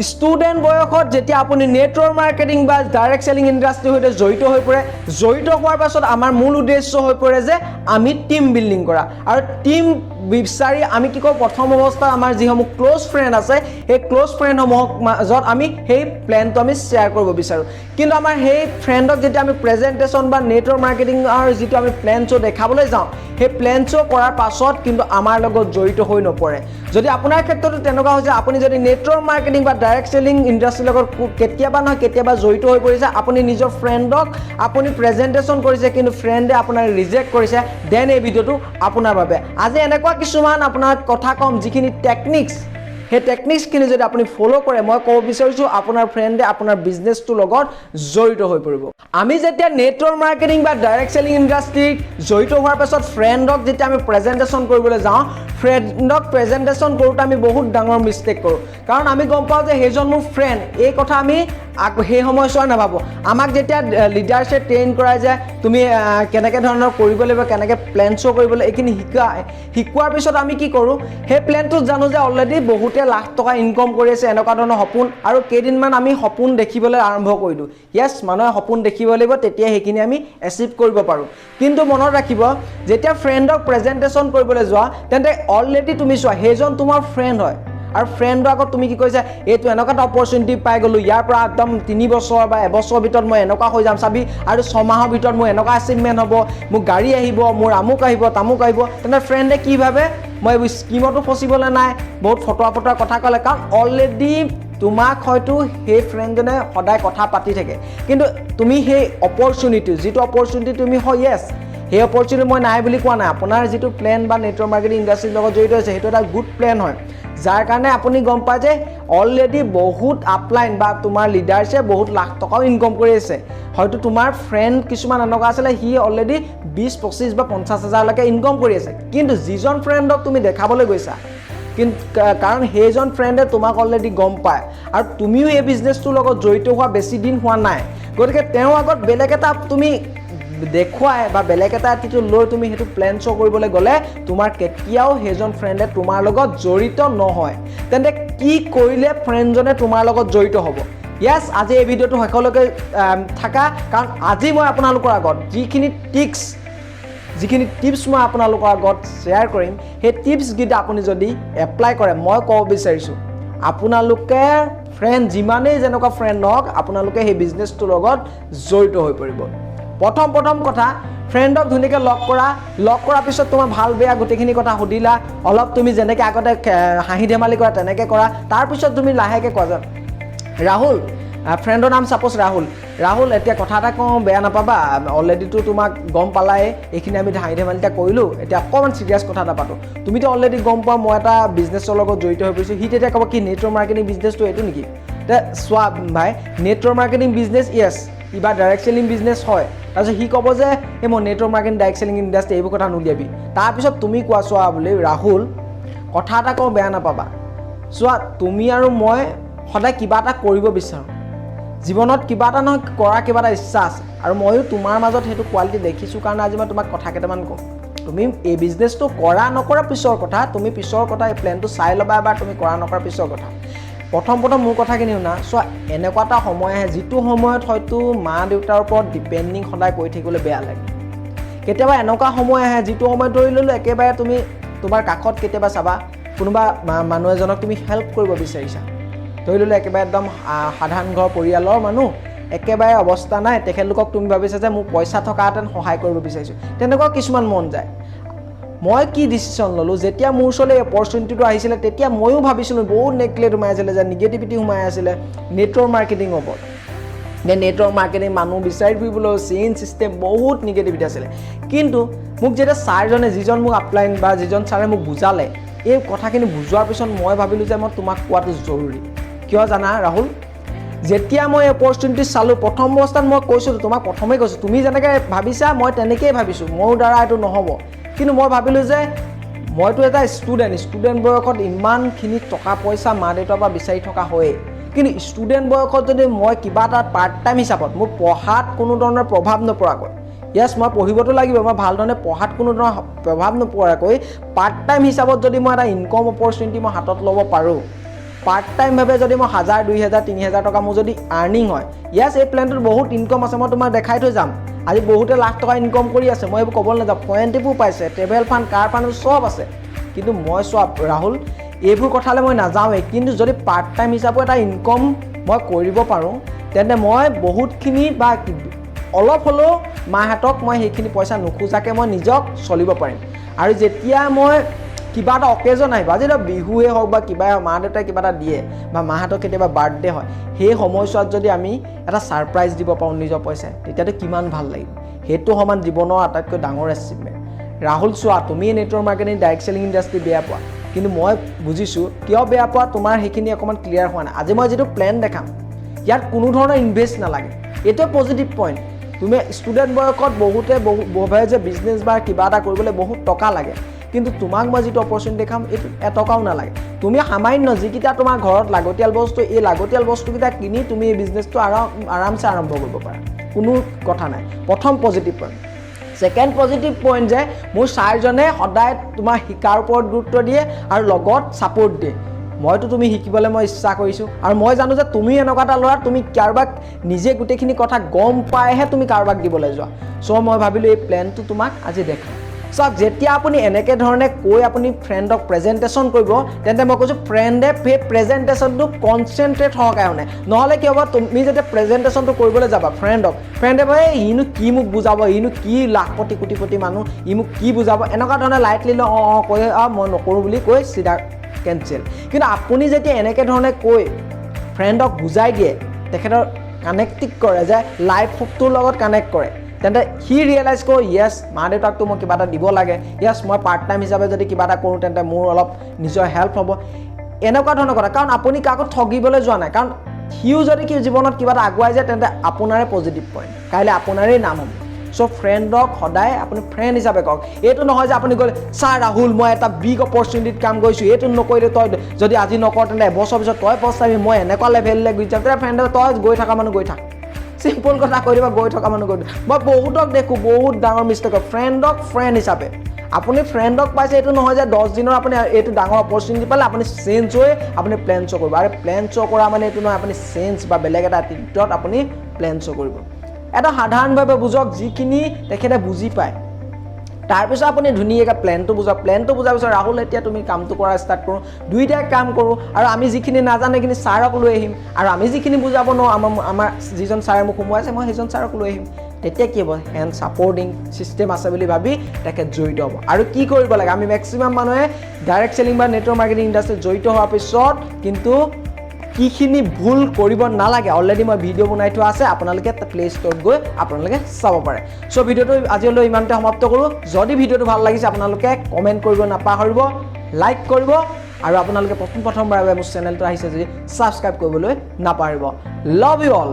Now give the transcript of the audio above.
student বয়সত যেতিয়া আপুনি নেটৱৰ্ক মাৰ্কেটিং বা ডাইৰেক্ট চেলিং ইণ্ডাষ্ট্ৰীৰ সৈতে জড়িত হৈ পৰে জড়িত হোৱাৰ পাছত আমাৰ মূল উদ্দেশ্য হৈ পৰে যে আমি টিম বিল্ডিং কৰা আৰু টিম বিচাৰি আমি কি কওঁ প্ৰথম অৱস্থাত আমাৰ যিসমূহ ক্লোজ ফ্ৰেণ্ড আছে সেই ক্লোজ ফ্ৰেণ্ডসমূহক মাজত আমি সেই প্লেনটো আমি শ্বেয়াৰ কৰিব বিচাৰোঁ কিন্তু আমাৰ সেই ফ্ৰেণ্ডক যেতিয়া আমি প্ৰেজেণ্টেশ্যন বা নেটৱৰ্ক মাৰ্কেটিঙৰ যিটো আমি প্লেন শ্ব' দেখাবলৈ যাওঁ সেই প্লেন শ্ব' কৰাৰ পাছত কিন্তু আমাৰ লগত জড়িত হৈ নপৰে যদি আপোনাৰ ক্ষেত্ৰতো তেনেকুৱা হৈছে আপুনি যদি নেটৱৰ্ক মাৰ্কেটিং বা ডাইৰেক্ট চেলিং ইণ্ডাষ্ট্ৰীৰ লগত কেতিয়াবা নহয় কেতিয়াবা জড়িত হৈ পৰিছে আপুনি নিজৰ ফ্ৰেণ্ডক আপুনি প্ৰেজেণ্টেশ্যন কৰিছে কিন্তু ফ্ৰেণ্ডে আপোনাক ৰিজেক্ট কৰিছে দেন এই ভিডিঅ'টো আপোনাৰ বাবে আজি এনেকুৱা কিছুমান আপোনাৰ কথা কম যিখিনি টেকনিক্স সেই টেকনিক্সখিনি যদি আপুনি ফ'ল' কৰে মই ক'ব বিচাৰিছোঁ আপোনাৰ ফ্ৰেণ্ডে আপোনাৰ বিজনেছটোৰ লগত জড়িত হৈ পৰিব আমি যেতিয়া নেটৱৰ্ক মাৰ্কেটিং বা ডাইৰেক্ট চেলিং ইণ্ডাষ্ট্ৰীত জড়িত হোৱাৰ পাছত ফ্ৰেণ্ডক যেতিয়া আমি প্ৰেজেণ্টেশ্যন কৰিবলৈ যাওঁ ফ্ৰেণ্ডক প্ৰেজেণ্টেশ্যন কৰোঁতে আমি বহুত ডাঙৰ মিষ্টেক কৰোঁ কাৰণ আমি গম পাওঁ যে সেইজন মোৰ ফ্ৰেণ্ড এই কথা আমি সেই সময়ছোৱা নাভাবোঁ আমাক যেতিয়া লিডাৰছে ট্ৰেইন কৰাই যে তুমি কেনেকৈ ধৰণৰ কৰিব লাগিব কেনেকৈ প্লেন শ্ব' কৰিব লাগিব এইখিনি শিকোৱাৰ পিছত আমি কি কৰোঁ সেই প্লেনটোত জানো যে অলৰেডি বহুতে লাখ টকা ইনকম কৰি আছে এনেকুৱা ধৰণৰ সপোন আৰু কেইদিনমান আমি সপোন দেখিবলৈ আৰম্ভ কৰি দিওঁ য়েছ মানুহে সপোন দেখিব লাগিব তেতিয়া সেইখিনি আমি এচিভ কৰিব পাৰোঁ কিন্তু মনত ৰাখিব যেতিয়া ফ্ৰেণ্ডক প্ৰেজেণ্টেশ্যন কৰিবলৈ যোৱা তেন্তে অলৰেডি তুমি চোৱা সেইজন তোমাৰ ফ্ৰেণ্ড হয় আৰু ফ্ৰেণ্ডৰ আগত তুমি কি কৈছা এইটো এনেকুৱা এটা অপৰচুনিটি পাই গ'লোঁ ইয়াৰ পৰা একদম 3 বছৰ বা এবছৰৰ ভিতৰত মই এনেকুৱা হৈ যাম চাবি আৰু 6 মাহৰ ভিতৰত মোৰ এনেকুৱা এচিভমেণ্ট হ'ব মোৰ গাড়ী আহিব মোৰ আমুক আহিব তামুক আহিব তেন্তে ফ্ৰেণ্ডে কি ভাবে মই স্কিমতো ফচিবলৈ নাই বহুত ফটোৱা কথা ক'লে কাৰণ অলৰেডি তোমাক হয়তো সেই ফ্ৰেণ্ডজনে সদায় কথা পাতি থাকে কিন্তু তুমি সেই অপৰচুনিটি যিটো অপৰচুনিটি তুমি হয় য়েছ সেই অপৰচুনিটি মই নাই বুলি কোৱা নাই আপোনাৰ যিটো প্লেন বা নেটৱৰ্ক মাৰ্কেটিং ইণ্ডাষ্ট্ৰীৰ লগত জড়িত হৈছে সেইটো এটা গুড প্লেন হয় যাৰ কাৰণে আপুনি গম পায় যে অলৰেডি বহুত আপলাইন বা তোমাৰ লিডাৰছে বহুত লাখ টকাও ইনকম কৰি আছে হয়তো তোমাৰ ফ্ৰেণ্ড কিছুমান এনেকুৱা আছিলে সি অলৰেডি 20-25 বা 50,000লৈকে ইনকম কৰি আছে কিন্তু যিজন ফ্ৰেণ্ডক তুমি দেখাবলৈ গৈছা কিন্তু কাৰণ সেইজন ফ্ৰেণ্ডে তোমাক অলৰেডি গম পায় আৰু তুমিও এই বিজনেছটোৰ লগত জড়িত হোৱা বেছি দিন হোৱা নাই গতিকে তেওঁৰ আগত বেলেগ এটা তুমি দেখুৱাই বা বেলেগ এটা এটিটিউড লৈ তুমি সেইটো প্লেন শ্ব' কৰিবলৈ গ'লে তোমাৰ কেতিয়াও সেইজন ফ্ৰেণ্ডে তোমাৰ লগত জড়িত নহয় তেন্তে কি কৰিলে ফ্ৰেণ্ডজনে তোমাৰ লগত জড়িত হ'ব য়েছ আজি এই ভিডিঅ'টো শেষলৈকে থাকা কাৰণ আজি মই আপোনালোকৰ আগত যিখিনি টিপছ মই আপোনালোকৰ আগত শ্বেয়াৰ কৰিম সেই টিপছকেইটা আপুনি যদি এপ্লাই কৰে মই ক'ব বিচাৰিছোঁ আপোনালোকে ফ্ৰেণ্ড যিমানেই যেনেকুৱা ফ্ৰেণ্ড নহওক আপোনালোকে সেই বিজনেছটোৰ লগত জড়িত হৈ পৰিব প্ৰথম কথা ফ্ৰেণ্ডক ধুনীয়াকৈ লগ কৰাৰ পিছত তোমাৰ ভাল বেয়া গোটেইখিনি কথা সুধিলা অলপ তুমি যেনেকৈ আগতে হাঁহি ধেমালি কৰা তেনেকৈ কৰা তাৰপিছত তুমি লাহেকৈ কোৱা ৰাহুল ফ্ৰেণ্ডৰ নাম ছাপ'জ ৰাহুল এতিয়া কথা এটা কওঁ বেয়া নাপাবা অলৰেডিতো তোমাক গম পালাই এইখিনি আমি হাঁহি ধেমালিটা কৰিলোঁ এতিয়া অকণমান চিৰিয়াছ কথা এটা পাতোঁ তুমিতো অলৰেডি গম পোৱা মই এটা বিজনেছৰ লগত জড়িত হৈ পৰিছোঁ সি তেতিয়া ক'ব কি নেটৱৰ্ক মাৰ্কেটিং বিজনেছটো এইটো নেকি চোৱা ভাই নেটৱৰ্ক মাৰ্কেটিং বিজনেছ য়েছ কিবা ডাইৰেক্ট চেলিং বিজনেছ হয় তাৰপিছত সি ক'ব যে এই মই network marketing direct selling industry এইবোৰ কথা নুলিয়াবি তাৰপিছত তুমি কোৱা চোৱা বুলি ৰাহুল কথা এটা কওঁ বেয়া নাপাবা চোৱা তুমি আৰু মই সদায় কিবা এটা কৰিব বিচাৰোঁ জীৱনত কিবা এটা নহয় কৰা কিবা এটা ইচ্ছা আছে আৰু ময়ো তোমাৰ মাজত সেইটো কোৱালিটি দেখিছোঁ কাৰণে আজি মই তোমাক কথা কেইটামান ক'ম তুমি এই বিজনেছটো কৰা নকৰা পিছৰ কথা তুমি পিছৰ কথা এই প্লেনটো চাই ল'বা এবাৰ তুমি কৰা নকৰা পিছৰ কথা প্ৰথম মোৰ কথাখিনি শুনা চোৱা এনেকুৱা এটা সময় আহে যিটো সময়ত হয়তো মা দেউতাৰ ওপৰত ডিপেণ্ডিং সদায় কৰি থাকিবলৈ বেয়া লাগে কেতিয়াবা এনেকুৱা সময় আহে যিটো সময়ত ধৰি ল'লোঁ একেবাৰে তুমি তোমাৰ কাষত কেতিয়াবা চাবা কোনোবা মানুহ এজনক তুমি হেল্প কৰিব বিচাৰিছা ধৰি ল'লোঁ একেবাৰে একদম সাধাৰণ ঘৰ পৰিয়ালৰ মানুহ একেবাৰে অৱস্থা নাই তেখেতলোকক তুমি ভাবিছা যে মোক পইচা থকাহেঁতেন সহায় কৰিব বিচাৰিছোঁ তেনেকুৱা কিছুমান মন যায় মই কি ডিচিশ্যন ল'লোঁ যেতিয়া মোৰ ওচৰলৈ এই অপৰচুনিটিটো আহিছিলে তেতিয়া ময়ো ভাবিছিলোঁ বহুত নেগলেক্ট সোমাই আছিলে যে নিগেটিভিটি সোমাই আছিলে নেটৱৰ্ক মাৰ্কেটিঙৰ ওপৰত নেটৱৰ্ক মাৰ্কেটিং মানুহ বিচাৰি ফুৰিবলৈ চেইন ছিষ্টেম বহুত নিগেটিভিটি আছিলে কিন্তু মোক যেতিয়া ছাৰজনে যিজন মোক আপলাইন বা যিজন ছাৰে মোক বুজালে এই কথাখিনি বুজোৱাৰ পিছত মই ভাবিলোঁ যে মই তোমাক কোৱাটো জৰুৰী কিয় জানা ৰাহুল যেতিয়া মই এই অপৰচুনিটি চালোঁ প্ৰথম অৱস্থাত মই কৈছোঁ তোমাক প্ৰথমেই কৈছোঁ তুমি যেনেকৈ ভাবিছা মই তেনেকৈয়ে ভাবিছোঁ মোৰ দ্বাৰা এইটো নহ'ব কিন্তু মই ভাবিলোঁ যে মইতো এটা ষ্টুডেণ্ট বয়সত ইমানখিনি টকা পইচা মা দেউতাৰ পৰা বিচাৰি থকা হয়েই কিন্তু ষ্টুডেণ্ট বয়সত যদি মই কিবা এটা পাৰ্ট টাইম হিচাপত মোৰ পঢ়াত কোনো ধৰণৰ প্ৰভাৱ নপৰাকৈ য়েছ মই পঢ়িবতো লাগিব মই ভাল ধৰণে পঢ়াত কোনো ধৰণৰ প্ৰভাৱ নপৰাকৈ পাৰ্ট টাইম হিচাপত যদি মই এটা ইনকম অপৰচুনিটি মই হাতত ল'ব পাৰোঁ পাৰ্ট টাইমভাৱে যদি মই 1000 2000 3000 টকা মোৰ যদি আৰ্নিং হয় ইয়াছ এই প্লেনটোত বহুত ইনকম আছে মই তোমাক দেখাই থৈ যাম আজি বহুতে লাখ টকা ইনকম কৰি আছে মই এইবোৰ ক'বলৈ নাযাওঁ পইণ্টবোৰ পাইছে ট্ৰেভেল ফাণ্ড কাৰ ফাণ্ড চব আছে কিন্তু মই চোৱা ৰাহুল এইবোৰ কথালৈ মই নাযাওঁৱেই কিন্তু যদি পাৰ্ট টাইম হিচাপে এটা ইনকম মই কৰিব পাৰোঁ তেন্তে মই বহুতখিনি বা অলপ হ'লেও মাহঁতক মই সেইখিনি পইচা নোখোজাকৈ মই নিজক চলিব পাৰিম আৰু যেতিয়া মই কিবা এটা অকেজন আহিব আজি বিহুৱে হওক বা কিবাই হওক মা দেউতাই কিবা এটা দিয়ে বা মাহঁতৰ কেতিয়াবা বাৰ্থডে হয় সেই সময়ছোৱাত যদি আমি এটা ছাৰপ্ৰাইজ দিব পাৰোঁ নিজৰ পইচাই তেতিয়াতো কিমান ভাল লাগিব সেইটো সমান জীৱনৰ আটাইতকৈ ডাঙৰ এচিভমেণ্ট ৰাহুল চোৱা তুমি network marketing direct selling industry বেয়া পোৱা কিন্তু মই বুজিছোঁ কিয় বেয়া পোৱা তোমাৰ সেইখিনি অকণমান ক্লিয়াৰ হোৱা নাই আজি মই যিটো প্লেন দেখাম ইয়াত কোনো ধৰণৰ ইনভেষ্ট নালাগে এইটোৱে পজিটিভ পইণ্ট তুমি ষ্টুডেণ্ট বয়সত বহুতে ভাবে যে বিজনেছ বা কিবা এটা কৰিবলৈ বহুত টকা লাগে কিন্তু তোমাক মই যিটো অপৰচুনিটি দেখাম এইটো এটকাও নালাগে তুমি সামান্য যিকেইটা তোমাৰ ঘৰত লাগতিয়াল বস্তু এই লাগতিয়াল বস্তুকেইটা কিনি তুমি এই বিজনেছটো আৰামছে আৰম্ভ কৰিব পাৰা কোনো কথা নাই প্ৰথম positive point second positive point যে মোৰ ছাৰজনে সদায় তোমাৰ শিকাৰ ওপৰত গুৰুত্ব দিয়ে আৰু লগত ছাপোৰ্ট দিয়ে মইতো তুমি শিকিবলৈ মই ইচ্ছা কৰিছোঁ আৰু মই জানো যে তুমি এনেকুৱা এটা ল'ৰা তুমি কাৰোবাক নিজে গোটেইখিনি কথা গম পাইহে তুমি কাৰোবাক দিবলৈ যোৱা চ' মই ভাবিলোঁ এই প্লেনটো তোমাক আজি দেখাম চাওক যেতিয়া আপুনি এনেকৈ ধৰণে কৈ আপুনি ফ্ৰেণ্ডক প্ৰেজেণ্টেশ্যন কৰিব তেন্তে মই কৈছোঁ ফ্ৰেণ্ডে সেই প্ৰেজেণ্টেশ্যনটো কনচেনট্ৰেট সহকাৰে শুনে নহ'লে কি হ'ব তুমি যেতিয়া প্ৰেজেণ্টেশ্যনটো কৰিবলৈ যাবা ফ্ৰেণ্ডে ভাবে ইনো কি মোক বুজাব ইনো কি লাখপতি কোটিপতি মানুহ ই মোক কি বুজাব এনেকুৱা ধৰণে লাইটলি কৈ মই নকৰোঁ বুলি কৈ চিধা কেঞ্চেল কিন্তু আপুনি যেতিয়া এনেকৈ ধৰণে কৈ ফ্ৰেণ্ডক বুজাই দিয়ে তেখেতৰ কানেক্টিং কৰে যে লাইফটোৰ লগত কানেক্ট কৰে তেন্তে সি ৰিয়েলাইজ কৰোঁ য়েছ মা দেউতাকটো মই কিবা এটা দিব লাগে য়েছ মই পাৰ্ট টাইম হিচাপে যদি কিবা এটা কৰোঁ তেন্তে মোৰ অলপ নিজৰ হেল্প হ'ব এনেকুৱা ধৰণৰ কথা কাৰণ আপুনি কাকো ঠগিবলৈ যোৱা নাই কাৰণ সিও যদি জীৱনত কিবা এটা আগুৱাই যায় তেন্তে আপোনাৰে পজিটিভ পইণ্ট কাইলৈ আপোনাৰেই নাম হ'ব চ' ফ্ৰেণ্ডক সদায় আপুনি ফ্ৰেণ্ড হিচাপে কওক এইটো নহয় যে আপুনি গ'লে ছাৰ ৰাহুল মই এটা বিগ অপৰচুনিটিত কাম কৰিছোঁ এইটো নকৰিলে তই যদি আজি নকৰ তেন্তে এবছৰ পিছত তই পস্তাবি মই এনেকুৱা লেভেললৈ গৈ যাম তেতিয়া ফ্ৰেণ্ডে তই গৈ থকা মানুহ গৈ থাক চিম্পল কথা কৈ দিবা গৈ থকা মানুহ গৈ মই বহুতক দেখোঁ বহুত ডাঙৰ মিষ্টেক হয় ফ্ৰেণ্ডক ফ্ৰেণ্ড হিচাপে আপুনি ফ্ৰেণ্ডক পাইছে এইটো নহয় যে 10 দিনৰ আপুনি এইটো ডাঙৰ অপৰচুনিটি পালে আপুনি চেঞ্জ হৈ আপুনি প্লেন শ্ব' কৰিব আৰু প্লেন শ্ব' কৰা মানে এইটো নহয় আপুনি চেঞ্জ বা বেলেগ এটা এটিটিউডত আপুনি প্লেন শ্ব' কৰিব এটা সাধাৰণভাৱে বুজক যিখিনি তেখেতে বুজি পায় তাৰপিছত আপুনি ধুনীয়াকৈ প্লেনটো বুজাৰ পিছত ৰাহুল এতিয়া তুমি কামটো কৰা ষ্টাৰ্ট কৰোঁ দুইটাই কাম কৰোঁ আৰু আমি যিখিনি নাজানো সেইখিনি ছাৰক লৈ আহিম আৰু আমি যিখিনি বুজাব নোৱাৰোঁ আমাৰ যিজন ছাৰে মোক সোমোৱাইছে মই সেইজন ছাৰক লৈ আহিম তেতিয়া কি হ'ব হেণ্ড ছাপৰ্টিং ছিষ্টেম আছে বুলি ভাবি তেখেত জড়িত হ'ব আৰু কি কৰিব লাগে আমি মেক্সিমাম মানুহে ডাইৰেক্ট চেলিং বা নেটৱৰ্ক মাৰ্কেটিং ইণ্ডাষ্ট্ৰীত জড়িত হোৱাৰ পিছত কিন্তু কিখিনি ভুল কৰিব নালাগে অলৰেডি মই ভিডিঅ' বনাই থোৱা আছে আপোনালোকে প্লে ষ্ট'ৰত গৈ আপোনালোকে চাব পাৰে চ' ভিডিঅ'টো আজিলৈ ইমানতে সমাপ্ত কৰোঁ যদি ভিডিঅ'টো ভাল লাগিছে আপোনালোকে কমেণ্ট কৰিব নাপাহৰিব লাইক কৰিব আৰু আপোনালোকে প্ৰথমবাৰৰ বাবে মোৰ চেনেলটো আহিছে যদি ছাবস্ক্ৰাইব কৰিবলৈ নাপাহৰিব লাভ ইউ অল